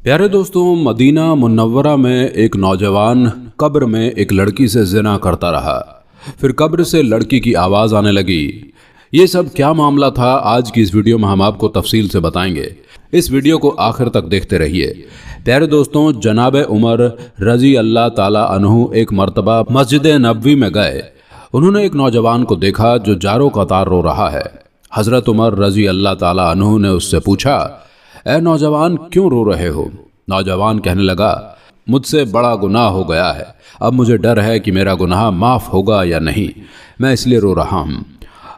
प्यारे दोस्तों, Medina Munawwara में एक नौजवान कब्र में एक लड़की से जिना करता रहा। फिर कब्र से लड़की की आवाज़ आने लगी। ये सब क्या मामला था, आज की इस वीडियो में हम आपको तफसील से बताएंगे। इस वीडियो को आखिर तक देखते रहिए। प्यारे दोस्तों, जनाब उमर रजी अल्लाह ताला अन्हु एक मर्तबा मस्जिद नबवी में गए। उन्होंने एक नौजवान को देखा जो जारो कतार रो रहा है। हज़रत उमर रजी अल्लाह ताला अन्हु ने उससे पूछा, ए नौजवान, क्यों रो रहे हो? नौजवान कहने लगा, मुझसे बड़ा गुनाह हो गया है। अब मुझे डर है कि मेरा गुनाह माफ़ होगा या नहीं, मैं इसलिए रो रहा हूँ।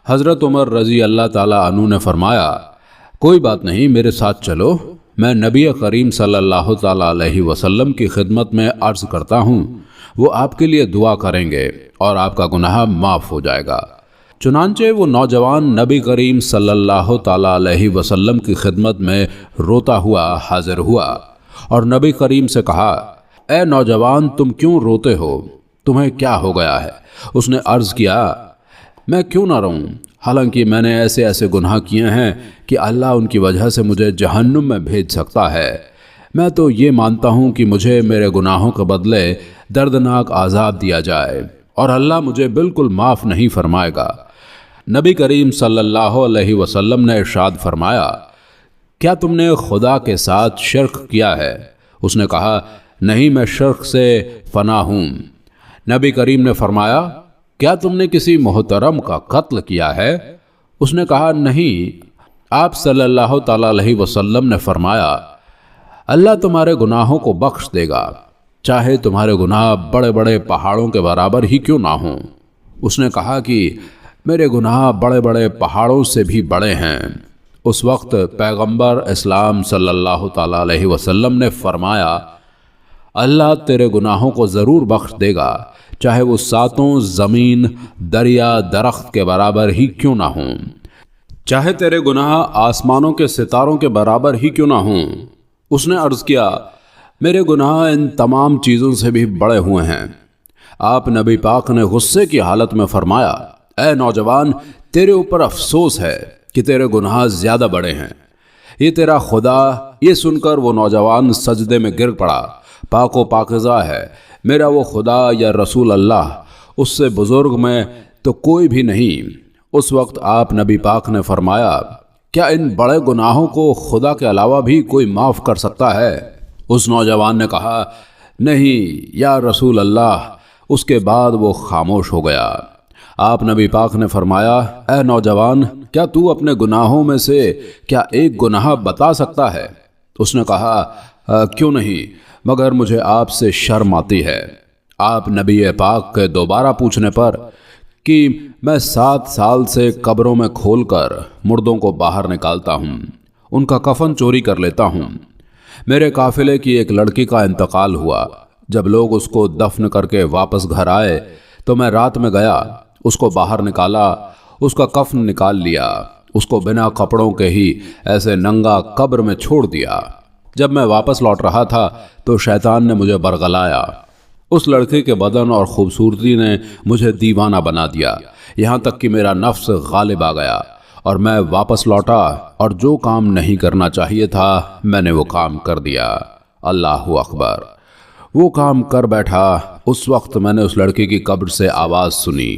हज़रत उमर रजी अल्लाह ताला अन्हु ने फरमाया, कोई बात नहीं, मेरे साथ चलो। मैं नबी करीम सल्लल्लाहु ताला अलैहि वसल्लम की खिदमत में अर्ज़ करता हूँ, वो आपके लिए दुआ करेंगे और आपका गुनाह माफ़ हो जाएगा। चुनांचे वो नौजवान नबी करीम सल्लल्लाहु ताला अलैहि वसल्लम की खिदमत में रोता हुआ हाजिर हुआ और नबी करीम से कहा, ए नौजवान, तुम क्यों रोते हो? तुम्हें क्या हो गया है? उसने अर्ज़ किया, मैं क्यों ना रोऊं, हालांकि मैंने ऐसे ऐसे गुनाह किए हैं कि अल्लाह उनकी वजह से मुझे जहन्नुम में भेज सकता है। मैं तो ये मानता हूँ कि मुझे मेरे गुनाहों के बदले दर्दनाक आज़ाब दिया जाए और अल्लाह मुझे बिल्कुल माफ़ नहीं फरमाएगा। नबी करीम सल्लल्लाहु अलैहि वसल्लम ने इरशाद फरमाया, क्या तुमने खुदा के साथ शिर्क किया है? उसने कहा, नहीं, मैं शिर्क से फना हूँ। नबी करीम ने फरमाया, क्या तुमने किसी मोहतरम का कत्ल किया है? उसने कहा, नहीं। आप सल्लल्लाहु ताला अलैहि वसल्लम ने फरमाया, अल्लाह तुम्हारे गुनाहों को बख्श देगा, चाहे तुम्हारे गुनाह बड़े बड़े पहाड़ों के बराबर ही क्यों ना हों। उसने कहा कि मेरे गुनाह बड़े बड़े पहाड़ों से भी बड़े हैं। उस वक्त पैगंबर इस्लाम सल्लल्लाहु ताला अलैहि वसल्लम ने फरमाया, अल्लाह तेरे गुनाहों को ज़रूर बख्श देगा, चाहे वो सातों ज़मीन, दरिया, दरख्त के बराबर ही क्यों ना हों, चाहे तेरे गुनाह आसमानों के सितारों के बराबर ही क्यों ना हों। उसने अर्ज़ किया, मेरे गुनाह इन तमाम चीज़ों से भी बड़े हुए हैं। आप नबी पाक ने गुस्से की हालत में फरमाया, ए नौजवान, तेरे ऊपर अफसोस है कि तेरे गुनाह ज़्यादा बड़े हैं। ये तेरा खुदा। ये सुनकर वो नौजवान सजदे में गिर पड़ा। पाको पाकिज़ा है मेरा वो खुदा या रसूल अल्लाह, उससे बुज़ुर्ग में तो कोई भी नहीं। उस वक्त आप नबी पाक ने फरमाया, क्या इन बड़े गुनाहों को खुदा के अलावा भी कोई माफ़ कर सकता है? उस नौजवान ने कहा, नहीं या रसूल अल्लाह। उसके बाद वो खामोश हो गया। आप नबी पाक ने फरमाया, ए नौजवान, क्या तू अपने गुनाहों में से क्या एक गुनाह बता सकता है? उसने कहा, क्यों नहीं, मगर मुझे आपसे शर्म आती है। आप नबी पाक के दोबारा पूछने पर कि मैं 7 साल से कब्रों में खोलकर मुर्दों को बाहर निकालता हूँ, उनका कफन चोरी कर लेता हूँ। मेरे काफिले की एक लड़की का इंतकाल हुआ। जब लोग उसको दफन करके वापस घर आए तो मैं रात में गया, उसको बाहर निकाला, उसका कफन निकाल लिया, उसको बिना कपड़ों के ही ऐसे नंगा कब्र में छोड़ दिया। जब मैं वापस लौट रहा था तो शैतान ने मुझे बरगलाया। उस लड़के के बदन और खूबसूरती ने मुझे दीवाना बना दिया, यहाँ तक कि मेरा नफ्स गालिब आ गया और मैं वापस लौटा और जो काम नहीं करना चाहिए था मैंने वो काम कर दिया। अल्लाहु अकबर। वो काम कर बैठा। उस वक्त मैंने उस लड़के की कब्र से आवाज़ सुनी,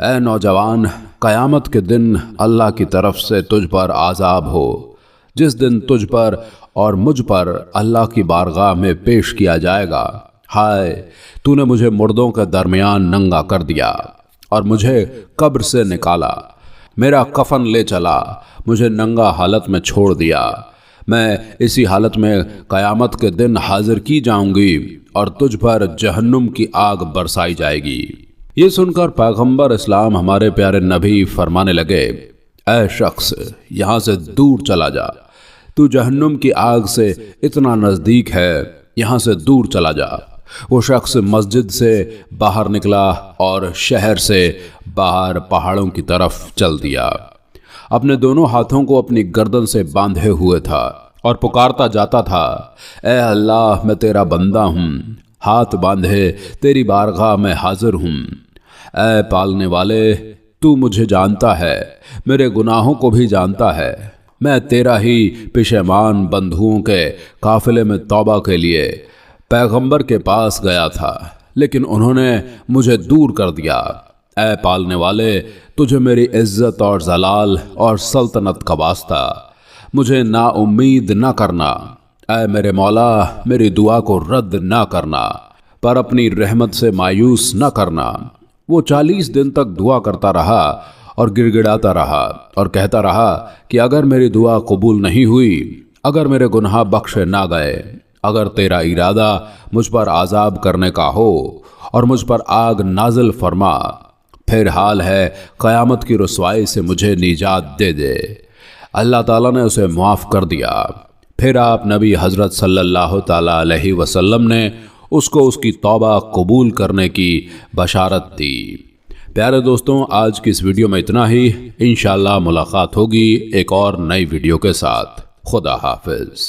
ए नौजवान, क़यामत के दिन अल्लाह की तरफ से तुझ पर आज़ाब हो, जिस दिन तुझ पर और मुझ पर अल्लाह की बारगाह में पेश किया जाएगा। हाय, तूने मुझे मुर्दों के दरमियान नंगा कर दिया और मुझे कब्र से निकाला, मेरा कफन ले चला, मुझे नंगा हालत में छोड़ दिया। मैं इसी हालत में क़यामत के दिन हाजिर की जाऊंगी और तुझ पर जहन्नुम की आग बरसाई जाएगी। ये सुनकर पैगंबर इस्लाम हमारे प्यारे नबी फरमाने लगे, ऐ शख्स, यहाँ से दूर चला जा, तू जहन्नुम की आग से इतना नज़दीक है, यहाँ से दूर चला जा। वो शख्स मस्जिद से बाहर निकला और शहर से बाहर पहाड़ों की तरफ चल दिया। अपने दोनों हाथों को अपनी गर्दन से बांधे हुए था और पुकारता जाता था, ए अल्लाह, मैं तेरा बंदा हूँ, हाथ बांधे तेरी बारगाह में हाजिर हूँ। ऐ पालने वाले, तू मुझे जानता है, मेरे गुनाहों को भी जानता है, میں تیرا ہی پشیمان بندھوؤں کے قافلے میں توبہ کے لیے پیغمبر کے پاس گیا تھا، لیکن انہوں نے مجھے دور کر دیا۔ اے پالنے والے، تجھے میری عزت اور جلال اور سلطنت کا واسطہ مجھے نا امید نہ کرنا۔ اے میرے مولا، میری دعا کو رد نہ کرنا، پر اپنی رحمت سے مایوس نہ کرنا۔ وہ 40 دن تک دعا کرتا رہا اور گڑ گڑاتا رہا اور کہتا رہا کہ اگر میری دعا قبول نہیں ہوئی، اگر میرے گناہ بخشے نہ گئے، اگر تیرا ارادہ مجھ پر عذاب کرنے کا ہو اور مجھ پر آگ نازل فرما، پھر حال ہے قیامت کی رسوائی سے مجھے نجات دے دے۔ اللہ تعالیٰ نے اسے معاف کر دیا۔ پھر آپ نبی حضرت صلی اللہ تعالیٰ علیہ وسلم نے اس کو اس کی توبہ قبول کرنے کی بشارت دی۔ پیارے دوستوں، آج کی اس ویڈیو میں اتنا ہی۔ انشاءاللہ ملاقات ہوگی ایک اور نئی ویڈیو کے ساتھ۔ خدا حافظ۔